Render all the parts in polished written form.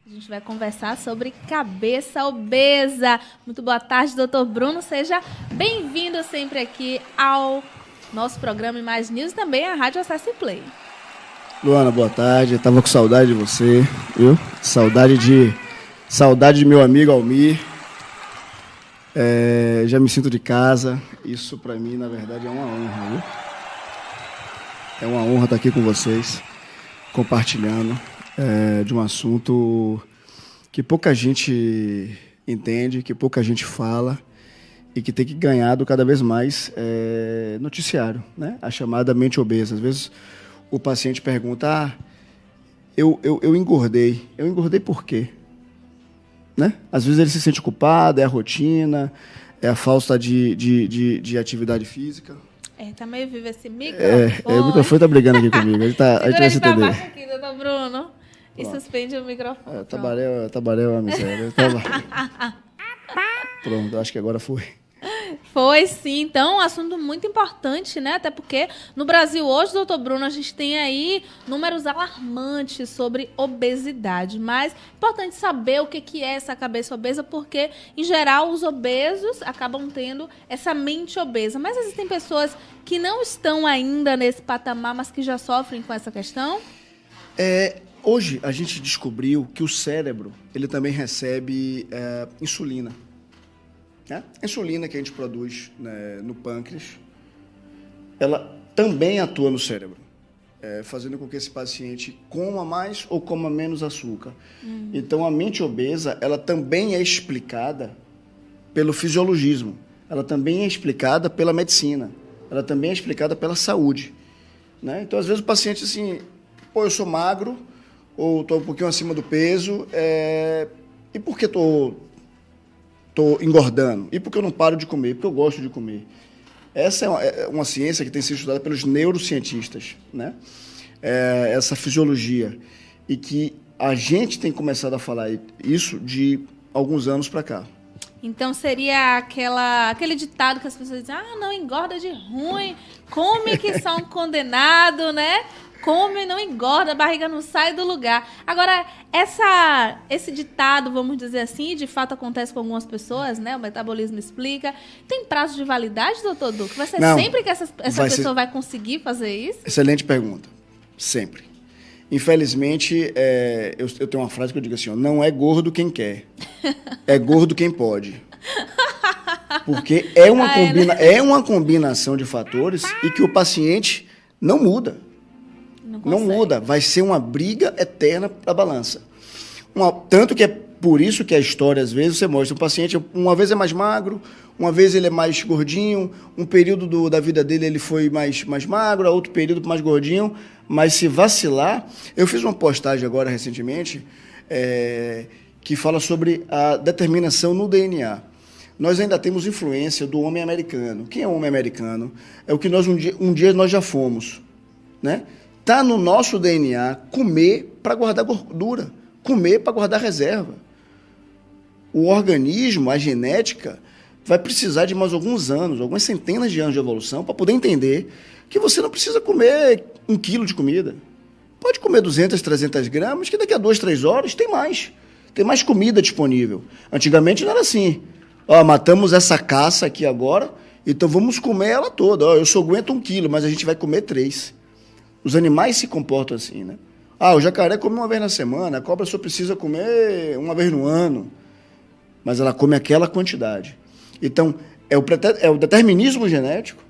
A gente vai conversar sobre cabeça obesa. Muito boa tarde, doutor Bruno. Seja bem-vindo sempre aqui ao nosso programa Mais News e também à Rádio Acesso Play. Luana, boa tarde. Eu tava com saudade de você, viu? Saudade de meu amigo Almir. Já me sinto de casa. Isso para mim, na verdade, é uma honra, viu? É uma honra estar aqui com vocês, compartilhando de um assunto que pouca gente entende, que pouca gente fala e que tem que ganhar cada vez mais noticiário, né? A chamada mente obesa. Às vezes o paciente pergunta, eu engordei. Eu engordei por quê? Né? Às vezes ele se sente culpado, é a rotina, é a falta de atividade física. Tá meio vivo esse microfone. O microfone tá brigando aqui comigo. Ele vai se Segura entender. baixo aqui, doutor Bruno. E suspende o microfone. Tabarel é a miséria. Pronto, acho que agora foi. Foi sim, então um assunto muito importante, né? Até porque no Brasil hoje, doutor Bruno, a gente tem aí números alarmantes sobre obesidade, mas é importante saber o que é essa cabeça obesa, porque em geral os obesos acabam tendo essa mente obesa, mas existem pessoas que não estão ainda nesse patamar, mas que já sofrem com essa questão? Hoje a gente descobriu que o cérebro ele também recebe insulina. A insulina que a gente produz, né, no pâncreas, ela também atua no cérebro, fazendo com que esse paciente coma mais ou coma menos açúcar. Então, a mente obesa, ela também é explicada pelo fisiologismo, ela também é explicada pela medicina, ela também é explicada pela saúde, né? Então, às vezes, o paciente, assim, eu sou magro, ou estou um pouquinho acima do peso, e por que estou engordando? E por que eu não paro de comer? Porque eu gosto de comer. Essa é uma ciência que tem sido estudada pelos neurocientistas, né? Essa fisiologia. E que a gente tem começado a falar isso de alguns anos para cá. Então seria aquele ditado que as pessoas dizem, não engorda de ruim, come que só um condenado, né? Come, não engorda, a barriga não sai do lugar. Agora, esse ditado, vamos dizer assim, de fato acontece com algumas pessoas, né? O metabolismo explica. Tem prazo de validade, doutor Duque? Vai ser sempre que essa pessoa vai conseguir fazer isso? Excelente pergunta. Sempre. Infelizmente, eu tenho uma frase que eu digo assim, não é gordo quem quer, é gordo quem pode. Porque é uma combinação de fatores e que o paciente não muda. Não muda, vai ser uma briga eterna para a balança. Tanto que é por isso que a história, às vezes, você mostra um paciente, uma vez é mais magro, uma vez ele é mais gordinho, um período da vida dele ele foi mais magro, outro período mais gordinho, mas se vacilar... Eu fiz uma postagem agora, recentemente, que fala sobre a determinação no DNA. Nós ainda temos influência do homem americano. Quem é o homem americano? É o que nós um dia nós já fomos, né? Está no nosso DNA comer para guardar gordura, comer para guardar reserva. O organismo, a genética, vai precisar de mais alguns anos, algumas centenas de anos de evolução para poder entender que você não precisa comer 1 quilo de comida. Pode comer 200, 300 gramas, que daqui a 2, 3 horas tem mais. Tem mais comida disponível. Antigamente não era assim. Matamos essa caça aqui agora, então vamos comer ela toda. Eu só aguento 1 quilo, mas a gente vai comer 3. Os animais se comportam assim, né? O jacaré come uma vez na semana, a cobra só precisa comer uma vez no ano, mas ela come aquela quantidade. Então, é o determinismo genético,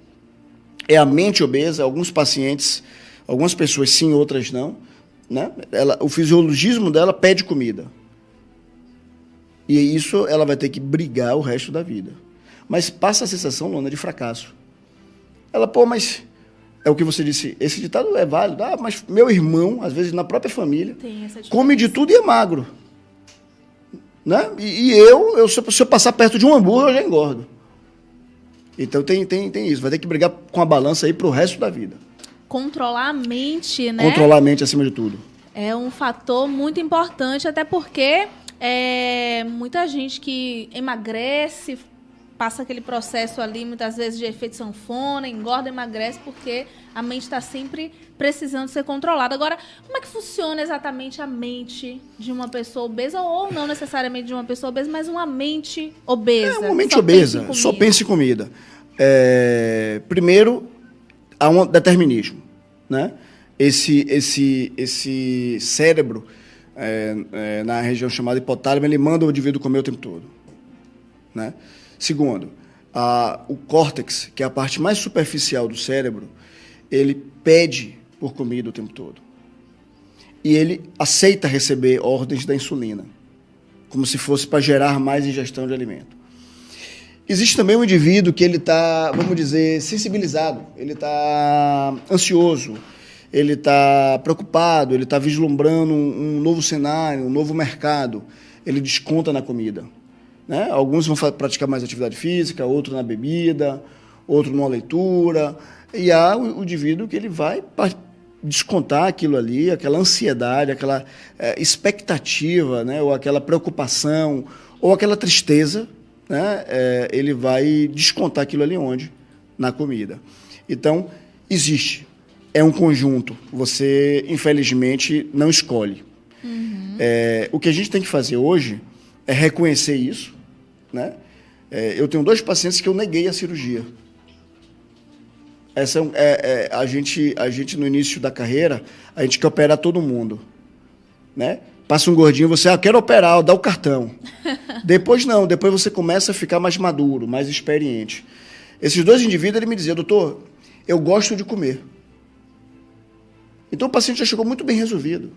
é a mente obesa, alguns pacientes, algumas pessoas sim, outras não, né? O fisiologismo dela pede comida. E isso ela vai ter que brigar o resto da vida. Mas passa a sensação, Lona, de fracasso. Ela, mas... É o que você disse, esse ditado é válido. Mas meu irmão, às vezes na própria família, come de tudo e é magro. Né? E se eu passar perto de um hambúrguer, eu já engordo. Então tem isso, vai ter que brigar com a balança aí pro resto da vida. Controlar a mente, né? Controlar a mente acima de tudo. É um fator muito importante, até porque muita gente que emagrece passa aquele processo ali, muitas vezes, de efeito sanfona, engorda, emagrece, porque a mente está sempre precisando ser controlada. Agora, como é que funciona exatamente a mente de uma pessoa obesa, ou não necessariamente de uma pessoa obesa, mas uma mente obesa? Uma mente obesa, só pensa em comida. Primeiro, há um determinismo, né? Esse cérebro, na região chamada hipotálamo, ele manda o indivíduo comer o tempo todo, né? Segundo, o córtex, que é a parte mais superficial do cérebro, ele pede por comida o tempo todo. E ele aceita receber ordens da insulina, como se fosse para gerar mais ingestão de alimento. Existe também um indivíduo que ele está, vamos dizer, sensibilizado, ele está ansioso, ele está preocupado, ele está vislumbrando um novo cenário, um novo mercado, ele desconta na comida, né? Alguns vão praticar mais atividade física, outro na bebida, outro numa leitura, e há o indivíduo que ele vai descontar aquilo ali, aquela ansiedade, aquela expectativa, né? Ou aquela preocupação, ou aquela tristeza, né? Ele vai descontar aquilo ali onde? Na comida. Então, existe. É um conjunto. Você, infelizmente, não escolhe. Uhum. O que a gente tem que fazer hoje é reconhecer isso, né? Eu tenho 2 pacientes que eu neguei a cirurgia. A gente, no início da carreira, a gente quer operar todo mundo, né? Passa um gordinho, você, quero operar, dá o cartão. Depois não, depois você começa a ficar mais maduro, mais experiente. Esses 2 indivíduos, ele me dizia, doutor, eu gosto de comer. Então o paciente já chegou muito bem resolvido.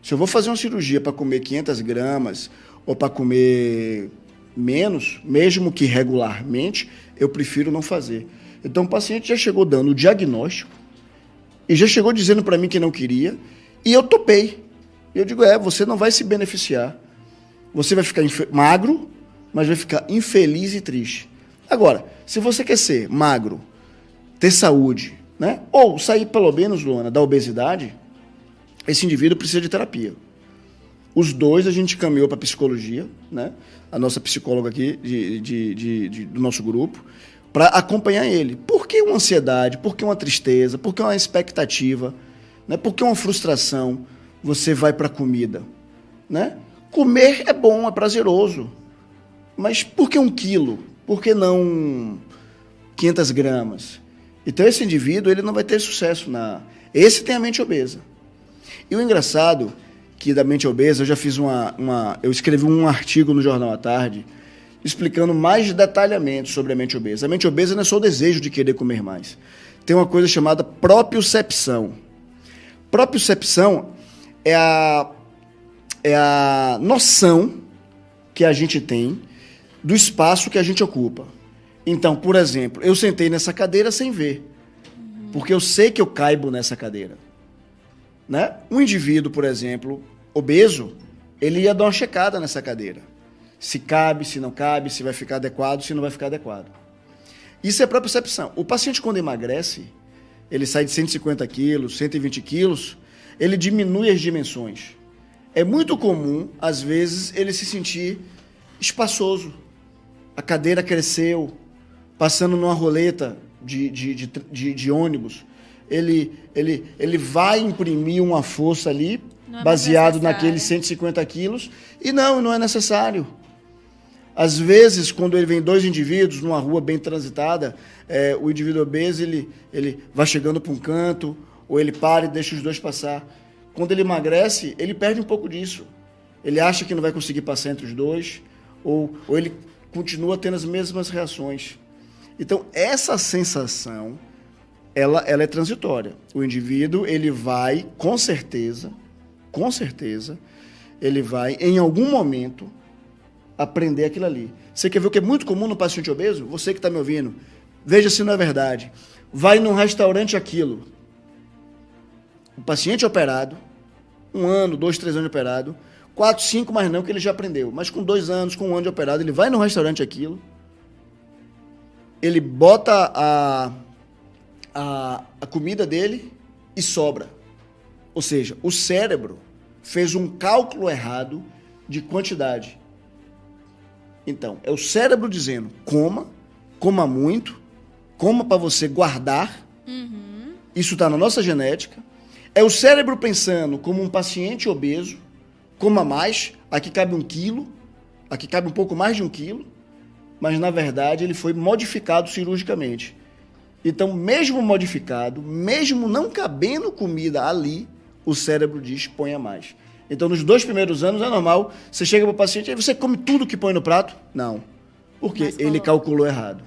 Se eu vou fazer uma cirurgia para comer 500 gramas ou para comer menos, mesmo que regularmente, eu prefiro não fazer. Então o paciente já chegou dando o diagnóstico e já chegou dizendo para mim que não queria e eu topei. Eu digo, você não vai se beneficiar. Você vai ficar magro, mas vai ficar infeliz e triste. Agora, se você quer ser magro, ter saúde, né? Ou sair pelo menos, Luana, da obesidade, esse indivíduo precisa de terapia. Os 2 a gente caminhou para psicologia, né? A nossa psicóloga aqui do nosso grupo, para acompanhar ele. Por que uma ansiedade? Por que uma tristeza? Por que uma expectativa? Né? Por que uma frustração? Você vai para a comida, né? Comer é bom, é prazeroso, mas por que 1 quilo? Por que não 500 gramas? Então, esse indivíduo ele não vai ter sucesso. Esse tem a mente obesa. E o engraçado que da mente obesa, eu já fiz eu escrevi um artigo no Jornal à Tarde explicando mais detalhamento sobre a mente obesa. A mente obesa não é só o desejo de querer comer mais. Tem uma coisa chamada propriocepção. Propriocepção é a noção que a gente tem do espaço que a gente ocupa. Então, por exemplo, eu sentei nessa cadeira sem ver, porque eu sei que eu caibo nessa cadeira, né? Um indivíduo, por exemplo, obeso, ele ia dar uma checada nessa cadeira. Se cabe, se não cabe, se vai ficar adequado, se não vai ficar adequado. Isso é propriocepção. O paciente, quando emagrece, ele sai de 150 quilos, 120 quilos, ele diminui as dimensões. É muito comum, às vezes, ele se sentir espaçoso. A cadeira cresceu, passando numa roleta de ônibus, ele vai imprimir uma força ali, baseado naqueles 150 quilos, e não é necessário. Às vezes, quando ele vem 2 indivíduos numa rua bem transitada, o indivíduo obeso, ele vai chegando para um canto, ou ele para e deixa os 2 passar. Quando ele emagrece, ele perde um pouco disso. Ele acha que não vai conseguir passar entre os 2, ou ele continua tendo as mesmas reações. Então, essa sensação, ela é transitória. O indivíduo, ele vai, com certeza, ele vai, em algum momento, aprender aquilo ali. Você quer ver o que é muito comum no paciente obeso? Você que está me ouvindo, veja se não é verdade. Vai num restaurante aquilo. O paciente operado, 1 ano, 2, 3 anos de operado, 4, 5, mas não, que ele já aprendeu. Mas com 2 anos, com 1 ano de operado, ele vai no restaurante aquilo, ele bota a comida dele e sobra. Ou seja, o cérebro fez um cálculo errado de quantidade. Então, é o cérebro dizendo, coma muito, coma para você guardar. Isso está na nossa genética. É o cérebro pensando como um paciente obeso, coma mais, aqui cabe 1 quilo, aqui cabe um pouco mais de 1 quilo, mas na verdade ele foi modificado cirurgicamente. Então, mesmo modificado, mesmo não cabendo comida ali, o cérebro diz, ponha mais. Então, nos 2 primeiros anos é normal, você chega para o paciente e você come tudo que põe no prato? Não, porque ele calculou errado.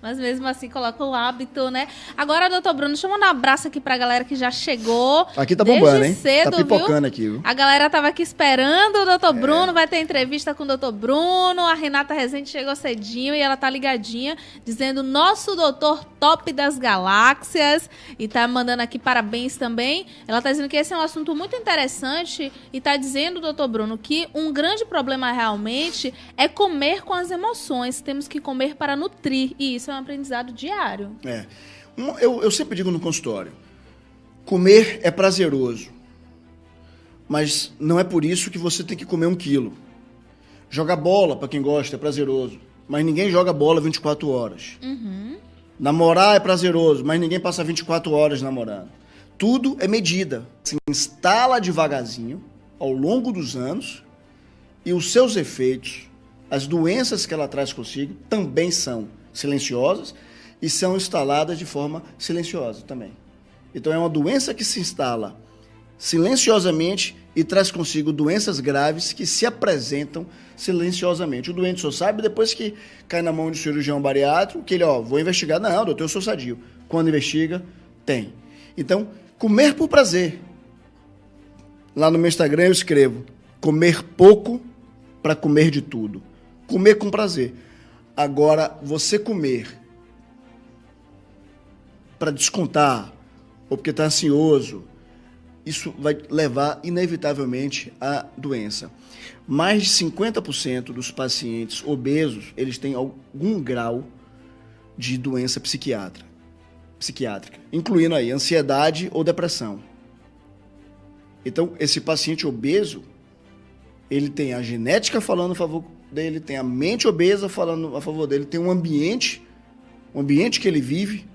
Mas mesmo assim coloca o hábito, né? Agora, doutor Bruno, deixa eu mandar um abraço aqui pra galera que já chegou. Aqui tá bombando, hein? Cedo, tá pipocando viu? Aqui, viu? A galera tava aqui esperando o doutor Bruno, vai ter entrevista com o doutor Bruno. A Renata Rezende chegou cedinho e ela tá ligadinha, dizendo nosso doutor top das galáxias. E tá mandando aqui parabéns também. Ela tá dizendo que esse é um assunto muito interessante e tá dizendo, doutor Bruno, que um grande problema realmente é comer com as emoções. Temos que comer para nutrir. E isso é um aprendizado diário. Eu sempre digo no consultório, comer é prazeroso, mas não é por isso que você tem que comer 1 quilo. Jogar bola, para quem gosta, é prazeroso, mas ninguém joga bola 24 horas. Namorar é prazeroso, mas ninguém passa 24 horas namorando. Tudo é medida. Se instala devagarzinho, ao longo dos anos, e os seus efeitos, as doenças que ela traz consigo, também são silenciosas e são instaladas de forma silenciosa também. Então é uma doença que se instala silenciosamente e traz consigo doenças graves que se apresentam silenciosamente. O doente só sabe depois que cai na mão de um cirurgião bariátrico que ele, vou investigar. Não, doutor, eu sou sadio. Quando investiga, tem. Então, comer por prazer. Lá no meu Instagram eu escrevo, comer pouco para comer de tudo. Comer com prazer. Agora, você comer para descontar, ou porque está ansioso, isso vai levar, inevitavelmente, à doença. Mais de 50% dos pacientes obesos, eles têm algum grau de doença psiquiátrica, incluindo aí ansiedade ou depressão. Então, esse paciente obeso, ele tem a genética falando a favor dele, tem a mente obesa falando a favor dele, tem um ambiente que ele vive,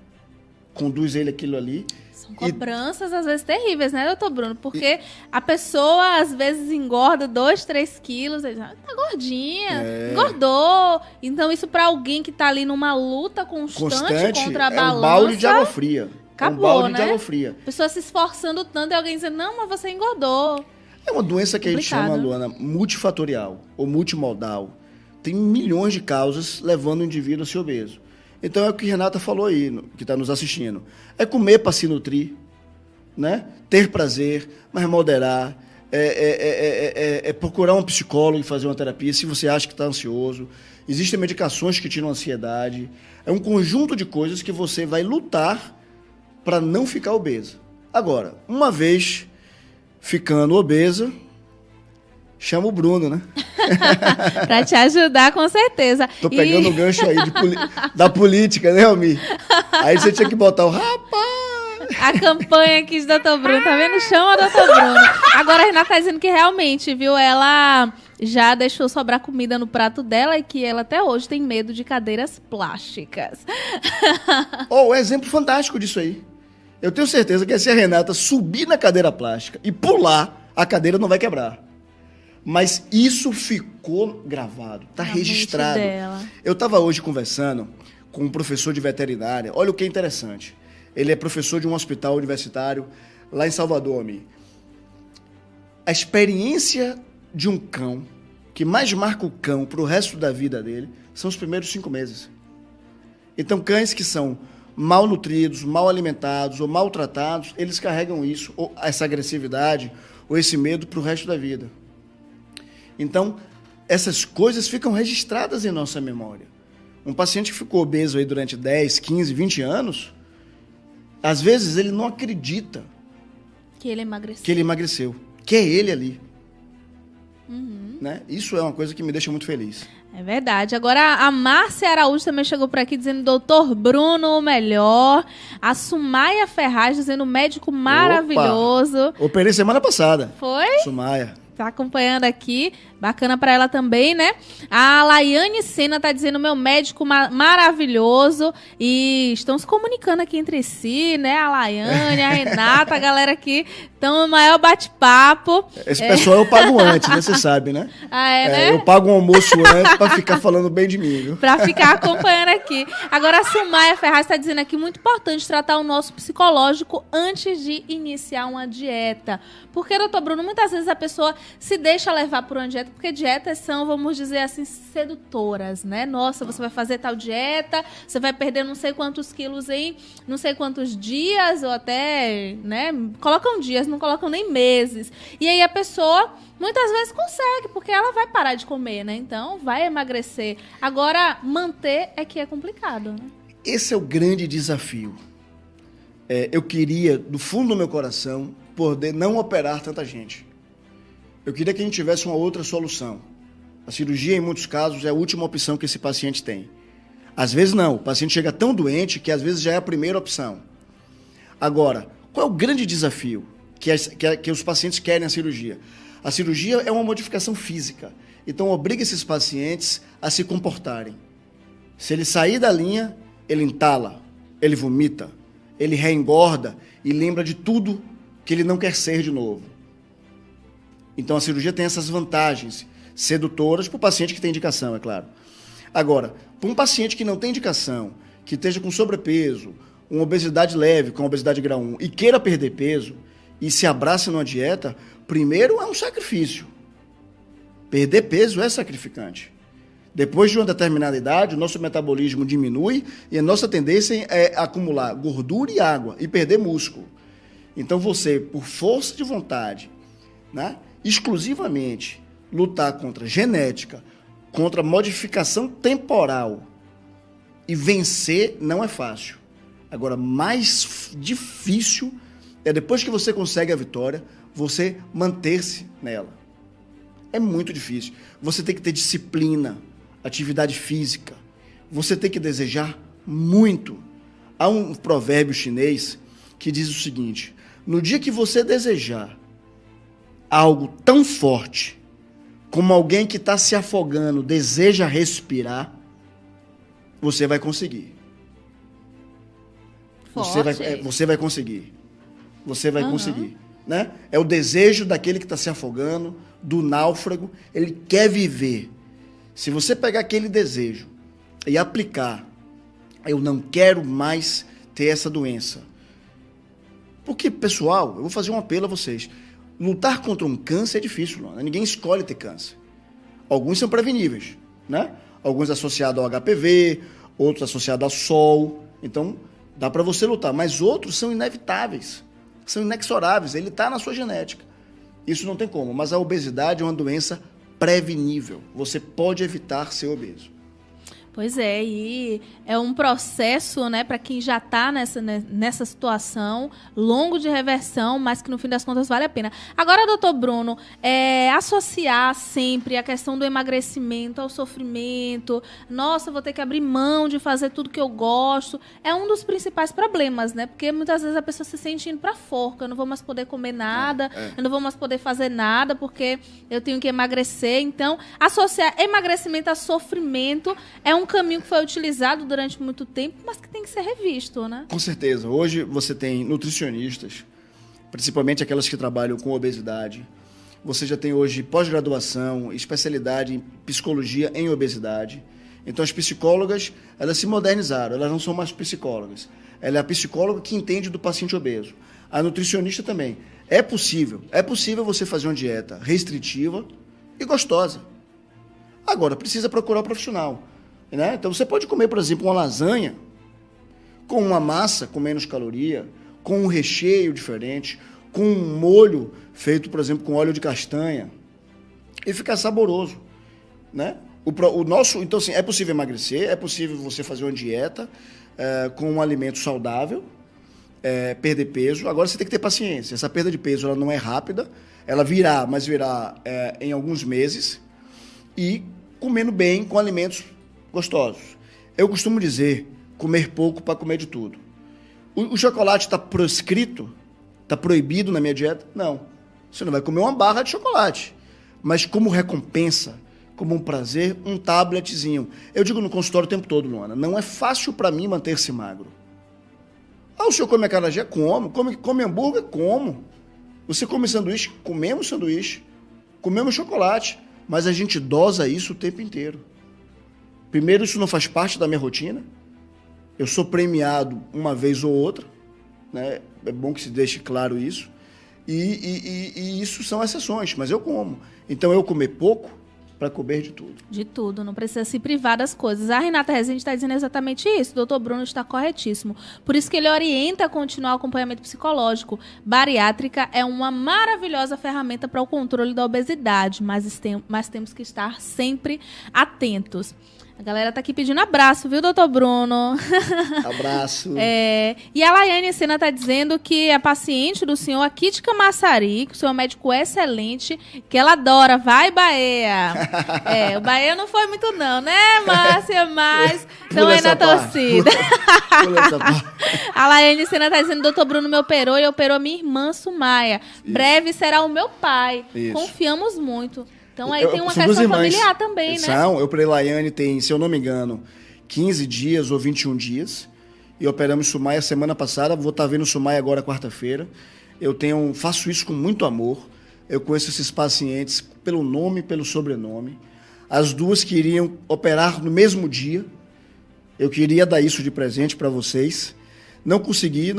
conduz ele aquilo ali. São cobranças, às vezes, terríveis, né, doutor Bruno? Porque a pessoa, às vezes, engorda 2, 3 quilos, tá gordinha, engordou. Então, isso para alguém que tá ali numa luta constante contra a balança... É um balde de água fria. Acabou, é um balde né? de água fria. A pessoa se esforçando tanto e alguém dizendo, não, mas você engordou. É uma doença que a gente chama, Luana, multifatorial ou multimodal. Tem milhões de causas levando o indivíduo a ser obeso. Então é o que a Renata falou aí, que está nos assistindo. É comer para se nutrir, né? Ter prazer, mas moderar. É procurar um psicólogo e fazer uma terapia se você acha que está ansioso. Existem medicações que tiram a ansiedade. É um conjunto de coisas que você vai lutar para não ficar obesa. Agora, uma vez ficando obesa, chama o Bruno, né? Pra te ajudar, com certeza. Tô pegando o gancho aí da política, né, Almir? Aí você tinha que botar o rapaz. A campanha aqui de Dr. Bruno, tá vendo? Chama o Dr. Bruno. Agora a Renata tá dizendo que realmente, viu, ela já deixou sobrar comida no prato dela e que ela até hoje tem medo de cadeiras plásticas. Um exemplo fantástico disso aí. Eu tenho certeza que se a Renata subir na cadeira plástica e pular, a cadeira não vai quebrar. Mas isso ficou gravado, está registrado. Eu estava hoje conversando com um professor de veterinária. Olha o que é interessante. Ele é professor de um hospital universitário lá em Salvador, amigo. A experiência de um cão, que mais marca o cão para o resto da vida dele, são os primeiros 5 meses. Então, cães que são mal nutridos, mal alimentados ou maltratados, eles carregam isso, ou essa agressividade, ou esse medo para o resto da vida. Então, essas coisas ficam registradas em nossa memória. Um paciente que ficou obeso aí durante 10, 15, 20 anos, às vezes ele não acredita que ele emagreceu. Que é ele ali. Né? Isso é uma coisa que me deixa muito feliz. É verdade. Agora, a Márcia Araújo também chegou por aqui dizendo doutor Bruno, o melhor. A Sumaia Ferraz dizendo médico maravilhoso. Opa! Operei semana passada. Foi? Sumaia. Tá acompanhando aqui. Bacana pra ela também, né? A Laiane Sena tá dizendo, meu médico maravilhoso. E estão se comunicando aqui entre si, né? A Laiane, a Renata, a galera aqui estão no maior bate-papo. Esse pessoal eu pago antes, né? Você sabe, né? Né? Eu pago um almoço antes pra ficar falando bem de mim, viu? Pra ficar acompanhando aqui. Agora, a Sumaia Ferraz está dizendo aqui, muito importante tratar o nosso psicológico antes de iniciar uma dieta. Porque, doutor Bruno, muitas vezes a pessoa se deixa levar por uma dieta, porque dietas são, vamos dizer assim, sedutoras, né? Nossa, você vai fazer tal dieta, você vai perder não sei quantos quilos em não sei quantos dias, ou até, né? Colocam dias, não colocam nem meses. E aí a pessoa muitas vezes consegue, porque ela vai parar de comer, né? Então, vai emagrecer. Agora, manter é que é complicado, né? Esse é o grande desafio. Eu queria, do fundo do meu coração, poder não operar tanta gente. Eu queria que a gente tivesse uma outra solução. A cirurgia, em muitos casos, é a última opção que esse paciente tem. Às vezes não, o paciente chega tão doente que às vezes já é a primeira opção. Agora, qual é o grande desafio que os pacientes querem a cirurgia? A cirurgia é uma modificação física, então obriga esses pacientes a se comportarem. Se ele sair da linha, ele entala, ele vomita, ele reengorda e lembra de tudo que ele não quer ser de novo. Então a cirurgia tem essas vantagens sedutoras para o paciente que tem indicação, é claro. Agora, para um paciente que não tem indicação, que esteja com sobrepeso, uma obesidade leve, com obesidade grau 1, e queira perder peso, e se abrace numa dieta, primeiro é um sacrifício. Perder peso é sacrificante. Depois de uma determinada idade, o nosso metabolismo diminui e a nossa tendência é acumular gordura e água e perder músculo. Então você, por força de vontade, né, exclusivamente lutar contra genética, contra modificação temporal e vencer não é fácil. Agora, mais difícil é depois que você consegue a vitória, você manter-se nela. É muito difícil. Você tem que ter disciplina, atividade física. Você tem que desejar muito. Há um provérbio chinês que diz o seguinte: no dia que você desejar algo tão forte como alguém que está se afogando deseja respirar, você vai conseguir. Você vai conseguir. Você vai conseguir. Né? É o desejo daquele que está se afogando, do náufrago. Ele quer viver. Se você pegar aquele desejo e aplicar, eu não quero mais ter essa doença. Porque, pessoal, eu vou fazer um apelo a vocês. Lutar contra um câncer é difícil, não. Ninguém escolhe ter câncer. Alguns são preveníveis, né? Alguns associados ao HPV, outros associados ao sol. Então, dá para você lutar. Mas outros são inevitáveis, são inexoráveis. Ele está na sua genética. Isso não tem como. Mas a obesidade é uma doença prevenível. Você pode evitar ser obeso. Pois é, e é um processo, né, para quem já está nessa situação, longo de reversão, mas que no fim das contas vale a pena. Agora, doutor Bruno, associar sempre a questão do emagrecimento ao sofrimento, nossa, vou ter que abrir mão de fazer tudo que eu gosto, é um dos principais problemas, né? Porque muitas vezes a pessoa se sente indo para a forca, eu não vou mais poder comer nada, eu não vou mais poder fazer nada porque eu tenho que emagrecer. Então, associar emagrecimento a sofrimento é um caminho que foi utilizado durante muito tempo, mas que tem que ser revisto, né? Com certeza. Hoje você tem nutricionistas, principalmente aquelas que trabalham com obesidade. Você já tem hoje pós-graduação, especialidade em psicologia em obesidade. Então as psicólogas, elas se modernizaram, elas não são mais psicólogas. Ela é a psicóloga que entende do paciente obeso. A nutricionista também. É possível você fazer uma dieta restritiva e gostosa. Agora, precisa procurar um profissional. Né? Então você pode comer, por exemplo, uma lasanha com uma massa com menos caloria, com um recheio diferente, com um molho feito, por exemplo, com óleo de castanha e ficar saboroso, né? Então, assim, é possível emagrecer, é possível você fazer uma dieta com um alimento saudável, perder peso. Agora você tem que ter paciência. Essa perda de peso ela não é rápida, ela virá em alguns meses e comendo bem com alimentos gostosos. Eu costumo dizer, comer pouco para comer de tudo. O chocolate está proscrito? Está proibido na minha dieta? Não. Você não vai comer uma barra de chocolate. mas como recompensa, como um prazer, um tabletzinho. Eu digo no consultório o tempo todo, Luana, não é fácil para mim manter-se magro. O senhor come acarajé? Como. Come hambúrguer? Como. Você come sanduíche? Comemos sanduíche. Comemos chocolate. Mas a gente dosa isso o tempo inteiro. Primeiro, isso não faz parte da minha rotina. Eu sou premiado uma vez ou outra, né? É bom que se deixe claro isso. E isso são exceções, mas eu como. Então, eu comer pouco para comer de tudo. De tudo, não precisa se privar das coisas. A Renata Rezende está dizendo exatamente isso. O doutor Bruno está corretíssimo. Por isso que ele orienta a continuar o acompanhamento psicológico. Bariátrica é uma maravilhosa ferramenta para o controle da obesidade, mas temos que estar sempre atentos. A galera tá aqui pedindo abraço, viu, doutor Bruno? Abraço. E a Laiane Sena tá dizendo que é paciente do senhor aqui de Camaçari, que o senhor é um médico excelente, que ela adora. Vai, Bahia! O Bahia não foi muito não, né, Márcia? Mas estão aí na torcida. Pula essa parte. A Laiane Sena tá dizendo, doutor Bruno me operou e operou minha irmã Sumaia. Isso. Breve será o meu pai. Isso. Confiamos muito. Então aí tem uma questão familiar também, né? Eu operei Laiane tem, se eu não me engano, 15 dias ou 21 dias. E operamos Sumaia semana passada. Vou estar vendo Sumaia agora quarta-feira. Faço isso com muito amor. Eu conheço esses pacientes pelo nome e pelo sobrenome. As duas queriam operar no mesmo dia. Eu queria dar isso de presente para vocês. Não consegui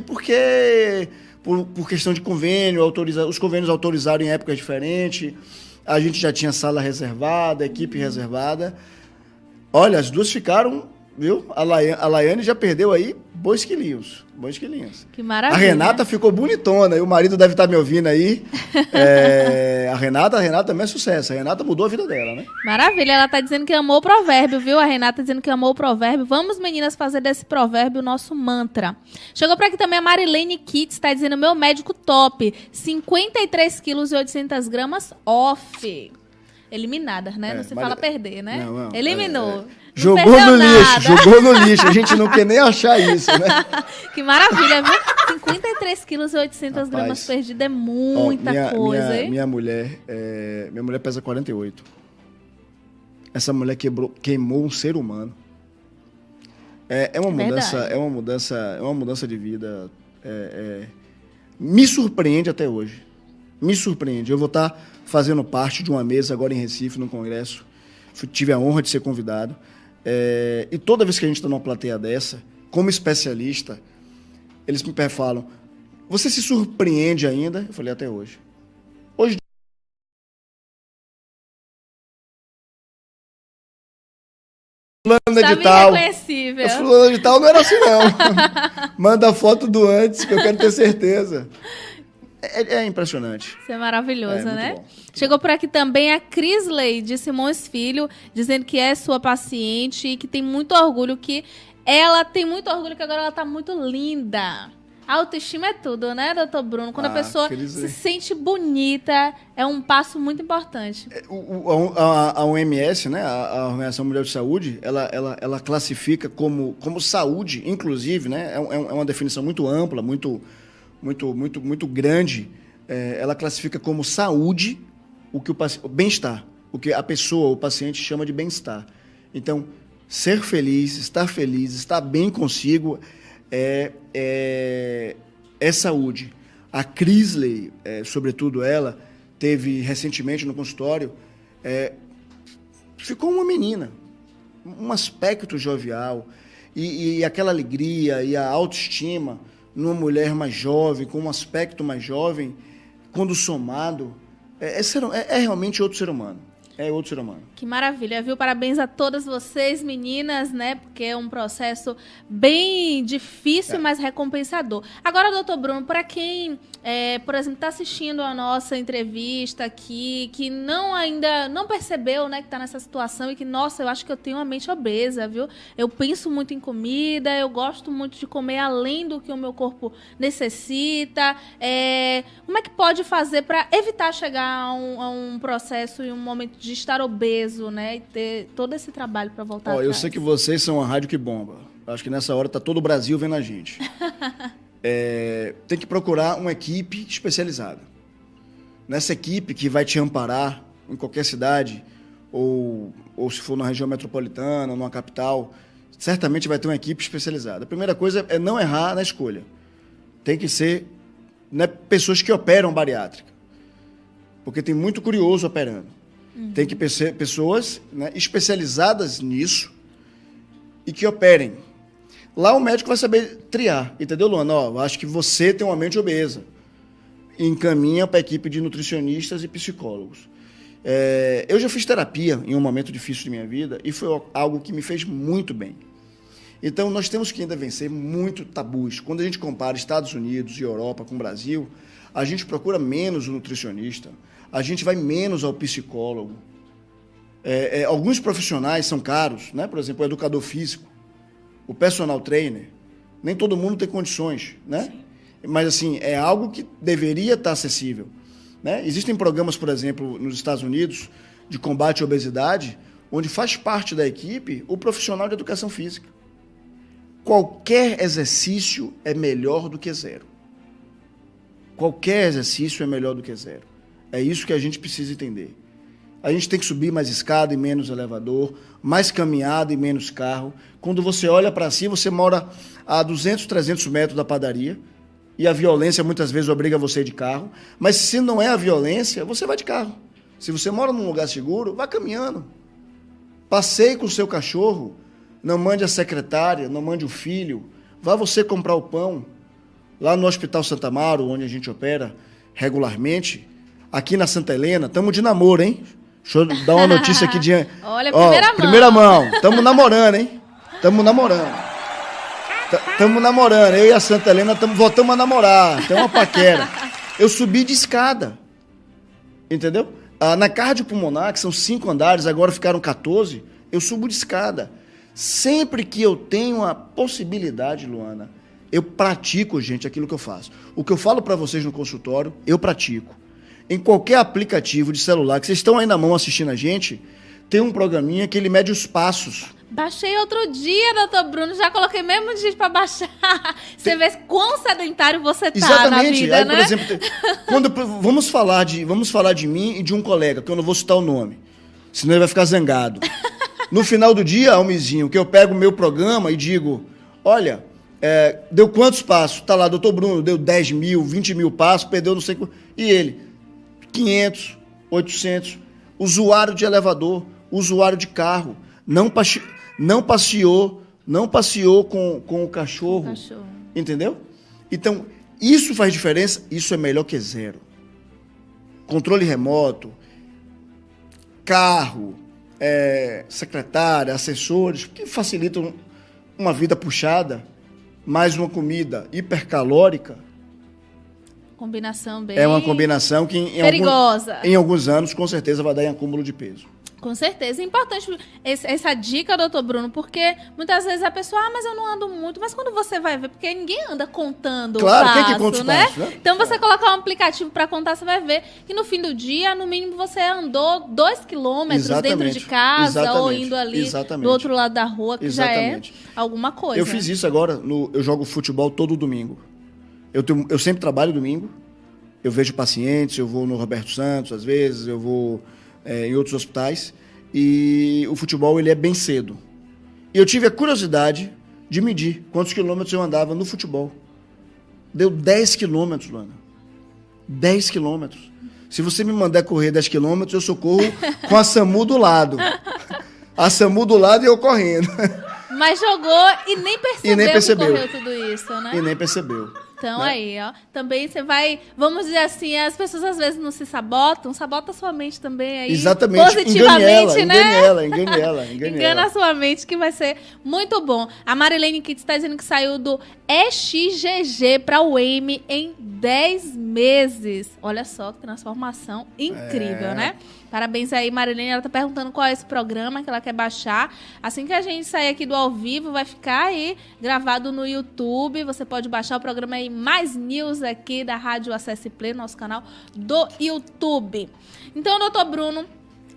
porque por questão de convênio, os convênios autorizaram em épocas diferentes. A gente já tinha sala reservada, equipe reservada. Olha, as duas ficaram, viu? A Laiane já perdeu aí bons quilinhos. Que maravilha. A Renata ficou bonitona, e o marido deve estar me ouvindo aí. A Renata também é sucesso. A Renata mudou a vida dela, né? Maravilha, ela tá dizendo que amou o provérbio, viu? A Renata dizendo que amou o provérbio. Vamos, meninas, fazer desse provérbio o nosso mantra. Chegou por aqui também a Marilene Kitts, tá dizendo, meu médico top, 53 quilos e 800 gramas off. Eliminadas, né? Não se fala perder, né? Não, eliminou. Jogou no lixo. A gente não quer nem achar isso, né? Que maravilha, viu? 53 quilos e 800 gramas perdida é muita coisa, hein? Minha mulher pesa 48. Essa mulher queimou um ser humano. É uma mudança de vida. Me surpreende até hoje. Me surpreende. Eu vou estar fazendo parte de uma mesa agora em Recife, no congresso. Tive a honra de ser convidado. E toda vez que a gente está numa plateia dessa, como especialista, eles me falam, você se surpreende ainda? Eu falei, até hoje. Hoje fulano de tal. Fulano de tal não era assim, não. Manda a foto do antes, que eu quero ter certeza. É impressionante. Isso é maravilhoso, né? Bom. Chegou por aqui também a Crisley de Simões Filho, dizendo que é sua paciente e que tem muito orgulho, que agora ela tá muito linda. A autoestima é tudo, né, doutor Bruno? Quando a pessoa se sente bonita, é um passo muito importante. A OMS, né, a Organização Mundial de Saúde, ela classifica como saúde, inclusive, né, é uma definição muito ampla, muito grande. Ela classifica como saúde o bem-estar, o que a pessoa, o paciente, chama de bem-estar. Então, ser feliz, estar bem consigo é saúde. A Crisley, sobretudo ela, teve recentemente no consultório, ficou uma menina, um aspecto jovial, e aquela alegria e a autoestima numa mulher mais jovem, com um aspecto mais jovem, quando somado, é realmente outro ser humano. É outro ser humano. Que maravilha, viu? Parabéns a todas vocês, meninas, né? Porque é um processo bem difícil, mas recompensador. Agora, doutor Bruno, para quem, por exemplo, está assistindo a nossa entrevista aqui, que ainda não percebeu, né, que está nessa situação e que, nossa, eu acho que eu tenho uma mente obesa, viu? Eu penso muito em comida, eu gosto muito de comer além do que o meu corpo necessita. Como é que pode fazer para evitar chegar a um processo e um momento de estar obeso, né? E ter todo esse trabalho para voltar atrás. Eu sei que vocês são uma rádio que bomba. Acho que nessa hora tá todo o Brasil vendo a gente. Tem que procurar uma equipe especializada. Nessa equipe que vai te amparar, em qualquer cidade, ou se for na região metropolitana, numa capital, certamente vai ter uma equipe especializada. A primeira coisa é não errar na escolha. Tem que ser, né, pessoas que operam bariátrica, porque tem muito curioso operando. Tem que ser pessoas, né, especializadas nisso e que operem. Lá o médico vai saber triar, entendeu, Luana? Ó, acho que você tem uma mente obesa. Encaminha para a equipe de nutricionistas e psicólogos. Eu já fiz terapia em um momento difícil de minha vida e foi algo que me fez muito bem. Então, nós temos que ainda vencer muito tabus. Quando a gente compara Estados Unidos e Europa com o Brasil, a gente procura menos o nutricionista, a gente vai menos ao psicólogo. Alguns profissionais são caros, né? Por exemplo, o educador físico, o personal trainer. Nem todo mundo tem condições, né? Sim. Mas, assim, é algo que deveria estar acessível, né? Existem programas, por exemplo, nos Estados Unidos, de combate à obesidade, onde faz parte da equipe o profissional de educação física. Qualquer exercício é melhor do que zero. Qualquer exercício é melhor do que zero. É isso que a gente precisa entender. A gente tem que subir mais escada e menos elevador, mais caminhada e menos carro. Quando você olha para si, você mora a 200, 300 metros da padaria e a violência muitas vezes obriga você de carro. Mas se não é a violência, você vai de carro. Se você mora num lugar seguro, vá caminhando. Passeie com o seu cachorro. Não mande a secretária, não mande o filho. Vá você comprar o pão. Lá no Hospital Santa Amaro, onde a gente opera regularmente, aqui na Santa Helena, estamos de namoro, hein? Deixa eu dar uma notícia aqui de... Olha, primeira mão. Estamos namorando, hein? Estamos namorando. Estamos namorando. Eu e a Santa Helena voltamos a namorar. Tem uma paquera. Eu subi de escada. Entendeu? Na cardiopulmonar, que são 5 andares, agora ficaram 14, eu subo de escada. Sempre que eu tenho a possibilidade, Luana, eu pratico, gente, aquilo que eu faço. O que eu falo para vocês no consultório, eu pratico. Em qualquer aplicativo de celular, que vocês estão aí na mão assistindo a gente, tem um programinha que ele mede os passos. Baixei outro dia, doutor Bruno, já coloquei mesmo dia para baixar. Você vê quão sedentário você tá. Exatamente. Na vida, aí, né? Por exemplo, vamos falar de mim e de um colega, que eu não vou citar o nome, senão ele vai ficar zangado. No final do dia, Almizinho, que eu pego o meu programa e digo, olha, deu quantos passos? Tá lá, doutor Bruno, deu 10 mil, 20 mil passos, perdeu não sei quanto. E ele, 500, 800, usuário de elevador, usuário de carro, não passeou com o cachorro, entendeu? Então, isso faz diferença, isso é melhor que zero. Controle remoto, carro, secretária, assessores, que facilitam uma vida puxada, mais uma comida hipercalórica. Combinação bem... É uma combinação que perigosa. Em alguns anos, com certeza, vai dar em acúmulo de peso. Com certeza. É importante essa dica, doutor Bruno, porque muitas vezes a pessoa, mas eu não ando muito. Mas quando você vai ver, porque ninguém anda contando o passo, quem que conta os passos, né? Então, você colocar um aplicativo para contar, você vai ver que no fim do dia, no mínimo, você andou 2 quilômetros dentro de casa ou indo ali do outro lado da rua, que já é alguma coisa. Eu fiz isso agora, eu jogo futebol todo domingo. Eu sempre trabalho domingo, eu vejo pacientes, eu vou no Roberto Santos, às vezes, eu vou em outros hospitais, e o futebol ele é bem cedo. E eu tive a curiosidade de medir quantos quilômetros eu andava no futebol. Deu 10 quilômetros, Luana. 10 quilômetros. Se você me mandar correr 10 quilômetros, eu socorro com a SAMU do lado. A SAMU do lado e eu correndo. Mas jogou e nem percebeu que correu tudo isso, né? E nem percebeu. Então, né? Aí, ó, também você vai, vamos dizer assim, as pessoas às vezes não se sabotam, sabota a sua mente também aí. Exatamente. Positivamente, né? Engane ela. Engana a sua mente, que vai ser muito bom. A Marilene Kitts está dizendo que saiu do EXGG para o EME em 10 meses. Olha só que transformação incrível, né? Parabéns aí, Marilene. Ela tá perguntando qual é esse programa que ela quer baixar. Assim que a gente sair aqui do ao vivo, vai ficar aí gravado no YouTube. Você pode baixar o programa aí Mais News aqui da Rádio Acesse Play, nosso canal do YouTube. Então, doutor Bruno,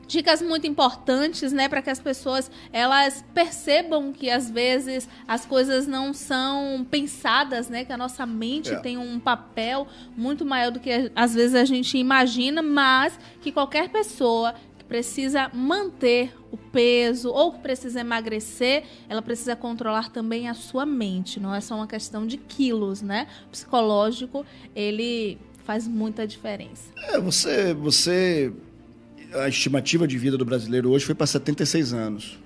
Dicas muito importantes, né, para que as pessoas elas percebam que às vezes as coisas não são pensadas, né, que a nossa mente tem um papel muito maior do que às vezes a gente imagina, mas que qualquer pessoa que precisa manter o peso ou que precisa emagrecer, ela precisa controlar também a sua mente, não é só uma questão de quilos, né? O psicológico, ele faz muita diferença. A estimativa de vida do brasileiro hoje foi para 76 anos.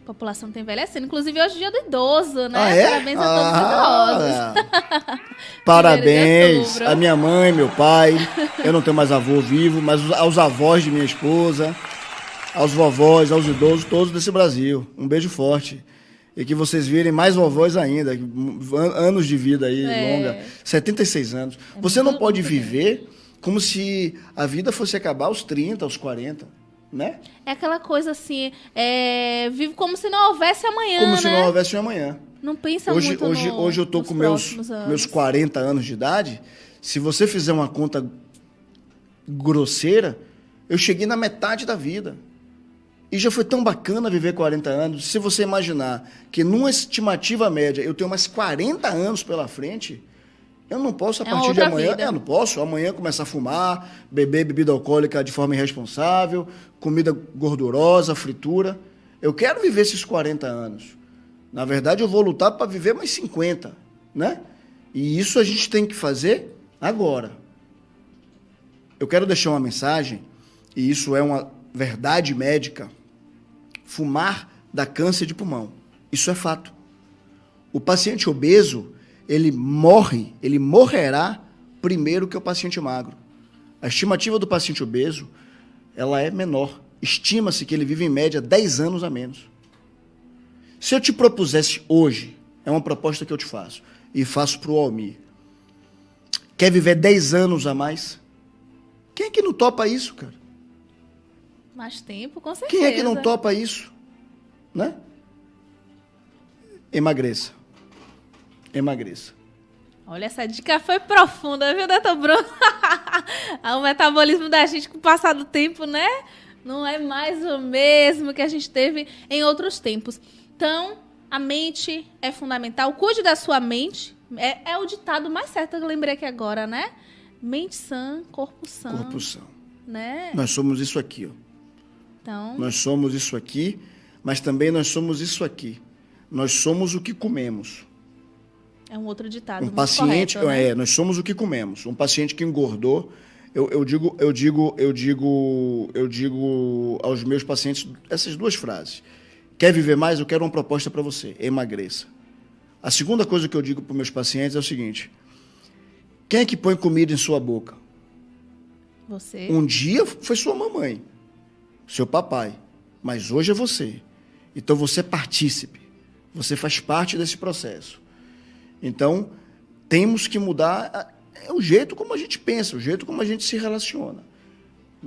A população está envelhecendo. Inclusive, hoje é dia do idoso, né? Ah, é? Parabéns a todos os idosos. Parabéns a minha mãe, meu pai. Eu não tenho mais avô vivo, mas aos avós de minha esposa, aos vovós, aos idosos, todos desse Brasil. Um beijo forte. E que vocês virem mais vovós ainda. Anos de vida aí, longa. 76 anos. Você não pode viver como se a vida fosse acabar aos 30, aos 40, né? É aquela coisa assim, vive como se não houvesse amanhã, como se não houvesse amanhã. Não pensa hoje, muito hoje eu tô com meus 40 anos de idade. Se você fizer uma conta grosseira, eu cheguei na metade da vida. E já foi tão bacana viver 40 anos. Se você imaginar que numa estimativa média eu tenho mais 40 anos pela frente... Eu não posso, a partir de amanhã, não posso amanhã começar a fumar, beber bebida alcoólica de forma irresponsável, comida gordurosa, fritura. Eu quero viver esses 40 anos. Na verdade, eu vou lutar para viver mais 50, né? E isso a gente tem que fazer agora. Eu quero deixar uma mensagem, e isso é uma verdade médica. Fumar dá câncer de pulmão. Isso é fato. O paciente obeso, ele morrerá primeiro que o paciente magro. A estimativa do paciente obeso, ela é menor. Estima-se que ele vive em média 10 anos a menos. Se eu te propusesse hoje, é uma proposta que eu te faço, e faço para o Almir, quer viver 10 anos a mais? Quem é que não topa isso, cara? Mais tempo, com certeza. Quem é que não topa isso? Né? Emagreça. Olha, essa dica foi profunda, viu, doutor Bruno? O metabolismo da gente com o passar do tempo, né? Não é mais o mesmo que a gente teve em outros tempos. Então, a mente é fundamental. Cuide da sua mente. É o ditado mais certo que eu lembrei aqui agora, né? Mente sã, corpo sã. Corpo sã. Né? Nós somos isso aqui, ó. Então... Nós somos isso aqui, mas também nós somos isso aqui. Nós somos o que comemos. É um outro ditado. Um paciente, correto, né? Nós somos o que comemos. Um paciente que engordou, eu digo aos meus pacientes essas duas frases. Quer viver mais? Eu quero uma proposta para você. Emagreça. A segunda coisa que eu digo para os meus pacientes é o seguinte: quem é que põe comida em sua boca? Você. Um dia foi sua mamãe, seu papai, mas hoje é você. Então você é partícipe. Você faz parte desse processo. Então, temos que mudar o jeito como a gente pensa, o jeito como a gente se relaciona.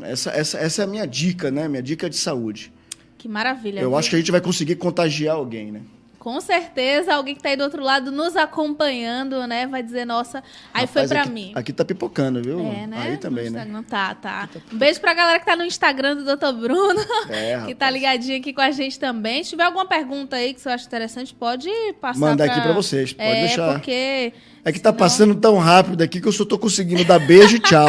Essa é a minha dica, né? Minha dica de saúde. Que maravilha. Eu acho que a gente vai conseguir contagiar alguém, né? Com certeza, alguém que está aí do outro lado nos acompanhando, né? Vai dizer, nossa, aí Rapaz, foi pra mim. Aqui tá pipocando, viu? É, né? Aí também, né? né? Tá. Um beijo pra galera que tá no Instagram do Dr. Bruno, que tá rapaz. ligadinho aqui com a gente também. Se tiver alguma pergunta aí que você acha interessante, pode passar. Mandar aqui pra vocês, pode deixar. Porque... É que tá passando tão rápido aqui que eu só tô conseguindo dar beijo e tchau.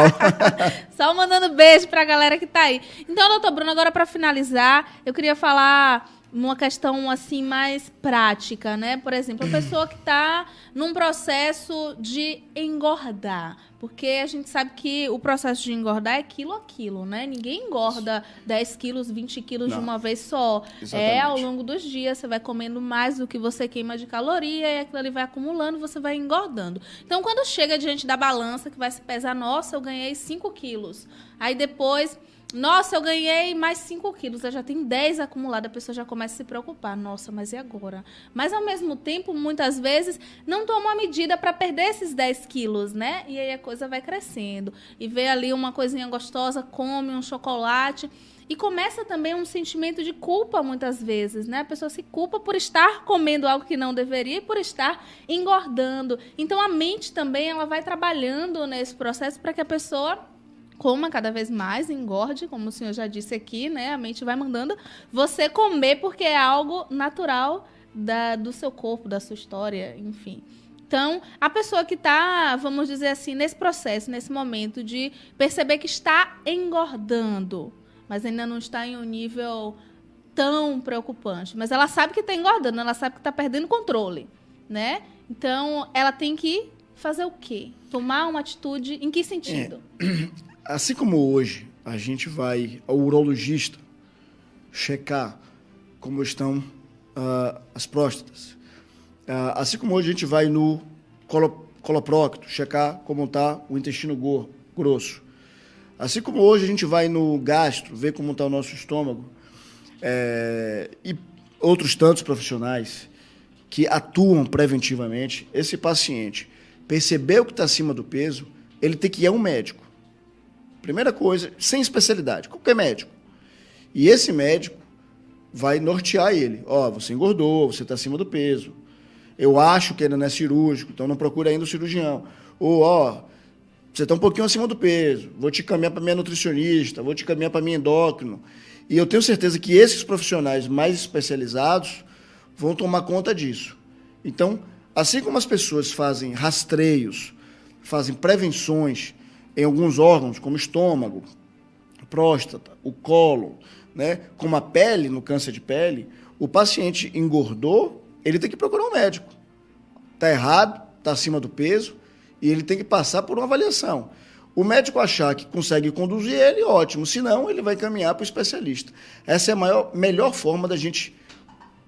Só mandando beijo pra galera que tá aí. Então, doutor Bruno, agora pra finalizar, eu queria falar uma questão assim mais prática, né? Por exemplo, a pessoa que está num processo de engordar, porque a gente sabe que o processo de engordar é quilo a quilo, né? Ninguém engorda 10 quilos, 20 quilos de uma vez só. Exatamente. Ao longo dos dias, você vai comendo mais do que você queima de caloria e aquilo ali vai acumulando, você vai engordando. Então, quando chega diante da balança, que vai se pesar, nossa, eu ganhei 5 quilos. Aí depois... Nossa, eu ganhei mais 5 quilos, eu já tenho 10 acumulados, a pessoa já começa a se preocupar. Nossa, mas e agora? Mas, ao mesmo tempo, muitas vezes, não toma uma medida para perder esses 10 quilos, né? E aí a coisa vai crescendo. E vê ali uma coisinha gostosa, come um chocolate. E começa também um sentimento de culpa, muitas vezes, né? A pessoa se culpa por estar comendo algo que não deveria e por estar engordando. Então, a mente também, ela vai trabalhando nesse processo para que a pessoa... coma cada vez mais, engorde, como o senhor já disse aqui, né? A mente vai mandando você comer porque é algo natural do seu corpo, da sua história, enfim. Então, a pessoa que está, vamos dizer assim, nesse processo, nesse momento de perceber que está engordando, mas ainda não está em um nível tão preocupante, mas ela sabe que está engordando, ela sabe que está perdendo controle, né? Então, ela tem que fazer o quê? Tomar uma atitude em que sentido? Assim como hoje a gente vai ao urologista checar como estão as próstatas, assim como hoje a gente vai no coloprocto checar como está o intestino grosso, assim como hoje a gente vai no gastro ver como está o nosso estômago, e outros tantos profissionais que atuam preventivamente, esse paciente percebeu que está acima do peso, ele tem que ir a um médico. Primeira coisa, sem especialidade, qualquer médico. E esse médico vai nortear ele. Você engordou, você está acima do peso. Eu acho que ainda não é cirúrgico, então não procura ainda o cirurgião. Ou, você está um pouquinho acima do peso, vou te caminhar para minha nutricionista, vou te caminhar para minha endócrino. E eu tenho certeza que esses profissionais mais especializados vão tomar conta disso. Então, assim como as pessoas fazem rastreios, fazem prevenções em alguns órgãos, como estômago, próstata, o cólon, né, como a pele, no câncer de pele, o paciente engordou, ele tem que procurar um médico. Está errado, está acima do peso, e ele tem que passar por uma avaliação. O médico achar que consegue conduzir ele, ótimo. Se não, ele vai caminhar para o especialista. Essa é a melhor forma da gente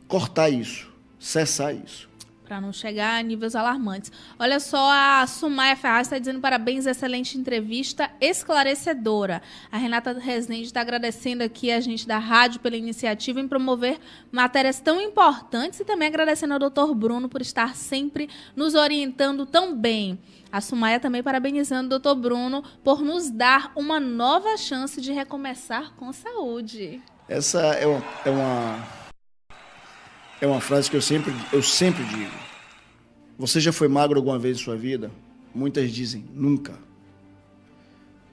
cortar isso, cessar isso. Para não chegar a níveis alarmantes. Olha só, a Sumaia Ferraz está dizendo parabéns, excelente entrevista, esclarecedora. A Renata Rezende está agradecendo aqui a gente da rádio pela iniciativa em promover matérias tão importantes e também agradecendo ao Dr. Bruno por estar sempre nos orientando tão bem. A Sumaia também parabenizando o Dr. Bruno por nos dar uma nova chance de recomeçar com saúde. Essa é uma frase que eu sempre digo. Você já foi magro alguma vez em sua vida? Muitas dizem, nunca.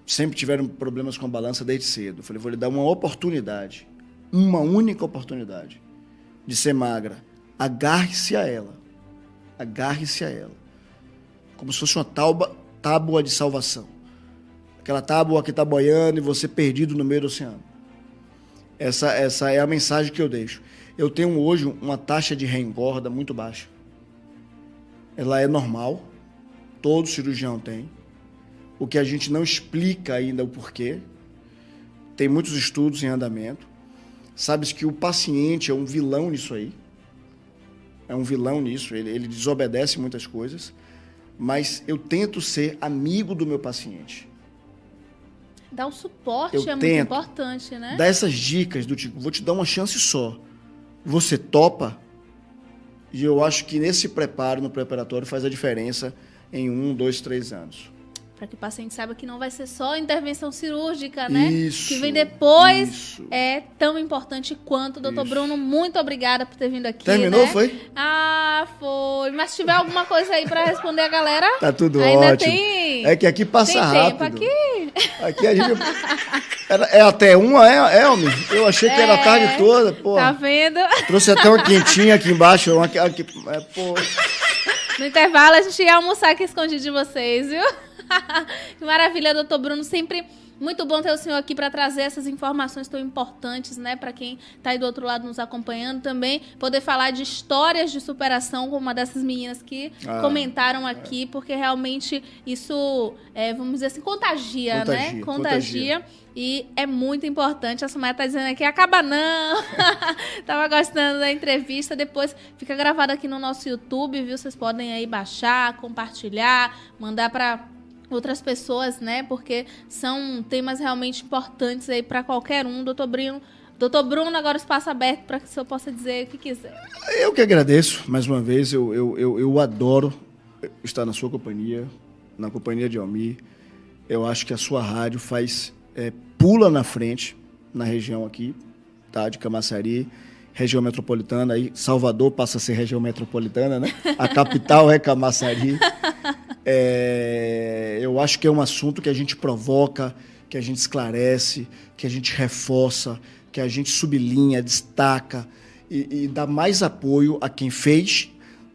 Sempre tiveram problemas com a balança desde cedo. Eu falei, vou lhe dar uma oportunidade, uma única oportunidade de ser magra. Agarre-se a ela. Agarre-se a ela. Como se fosse uma tábua de salvação. Aquela tábua que está boiando e você perdido no meio do oceano. Essa é a mensagem que eu deixo. Eu tenho hoje uma taxa de reengorda muito baixa. Ela é normal, todo cirurgião tem. O que a gente não explica ainda o porquê. Tem muitos estudos em andamento. Sabe-se que o paciente é um vilão nisso aí. É um vilão nisso, ele desobedece muitas coisas. Mas eu tento ser amigo do meu paciente. Dar um suporte é muito importante, né? Dar essas dicas do tipo, vou te dar uma chance só. Você topa? E eu acho que nesse preparo, no preparatório, faz a diferença em 1, 2, 3 anos. Para que o paciente saiba que não vai ser só intervenção cirúrgica, né? Isso, que vem depois isso. É tão importante quanto. Doutor Bruno, muito obrigada por ter vindo aqui. Terminou, né? Foi? Foi. Mas se tiver alguma coisa aí para responder a galera... Tá tudo ainda ótimo. Tem... É que aqui passa tem rápido. Tempo aqui. Aqui a gente... É até uma, Elmi? Eu achei que era a tarde toda, pô. Tá vendo? Trouxe até uma quentinha aqui embaixo. Pô. No intervalo, a gente ia almoçar aqui escondido de vocês, viu? Que maravilha, doutor Bruno. Sempre muito bom ter o senhor aqui para trazer essas informações tão importantes, né? Para quem está aí do outro lado nos acompanhando também. Poder falar de histórias de superação, como uma dessas meninas que comentaram aqui, porque realmente isso, vamos dizer assim, contagia, né? Contagia. E é muito importante. A Sumaia tá dizendo aqui, acaba não. Tava gostando da entrevista. Depois fica gravado aqui no nosso YouTube, viu? Vocês podem aí baixar, compartilhar, mandar para outras pessoas, né? Porque são temas realmente importantes aí para qualquer um. Doutor Bruno, agora o espaço aberto para que o senhor possa dizer o que quiser. Eu que agradeço, mais uma vez. Eu adoro estar na sua companhia, na companhia de Almir. Eu acho que a sua rádio pula na frente, na região aqui, tá? De Camaçari, região metropolitana. Aí Salvador passa a ser região metropolitana, né? A capital é Camaçari. Eu acho que é um assunto que a gente provoca, que a gente esclarece, que a gente reforça, que a gente sublinha, destaca e dá mais apoio a quem fez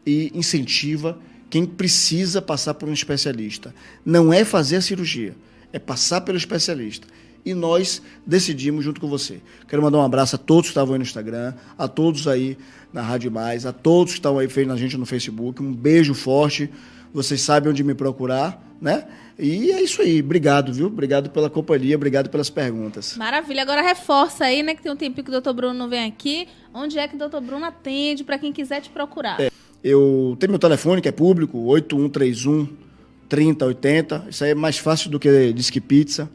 e incentiva quem precisa passar por um especialista. Não é fazer a cirurgia, é passar pelo especialista. E nós decidimos junto com você. Quero mandar um abraço a todos que estavam aí no Instagram, a todos aí na Rádio Mais, a todos que estão aí vendo a gente no Facebook. Um beijo forte. Vocês sabem onde me procurar, né? E é isso aí. Obrigado, viu? Obrigado pela companhia, obrigado pelas perguntas. Maravilha. Agora reforça aí, né, que tem um tempinho que o Dr. Bruno não vem aqui. Onde é que o Dr. Bruno atende para quem quiser te procurar? Eu tenho meu telefone, que é público, 8131-3080. Isso aí é mais fácil do que Disque Pizza.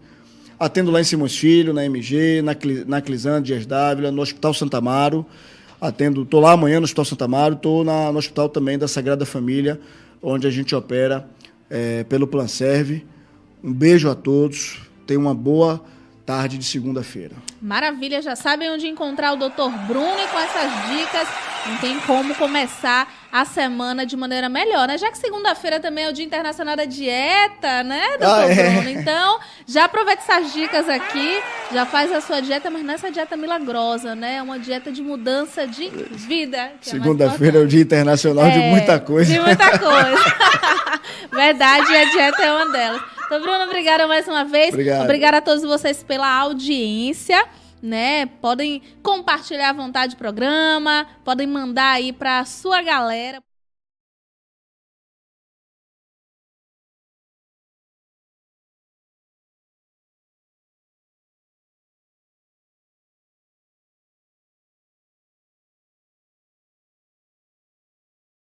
Atendo lá em Simões Filho, na MG, na Clisane, Dias Dávila, no Hospital Santa Amaro. Estou lá amanhã no Hospital Santa Amaro, estou no Hospital também da Sagrada Família, onde a gente opera pelo Planserve. Um beijo a todos, tenham uma boa tarde de segunda-feira. Maravilha, já sabem onde encontrar o Dr. Bruno e com essas dicas não tem como começar a semana de maneira melhor, né? Já que segunda-feira também é o Dia Internacional da Dieta, né, Dr. Bruno? Então, já aproveita essas dicas aqui, já faz a sua dieta, mas não é essa dieta milagrosa, né? É uma dieta de mudança de vida. Segunda-feira é o Dia Internacional de muita coisa. De muita coisa. Verdade, e a dieta é uma delas. Então, Bruno, obrigada mais uma vez. Obrigada a todos vocês pela audiência, né? Podem compartilhar à vontade o programa, podem mandar aí para a sua galera.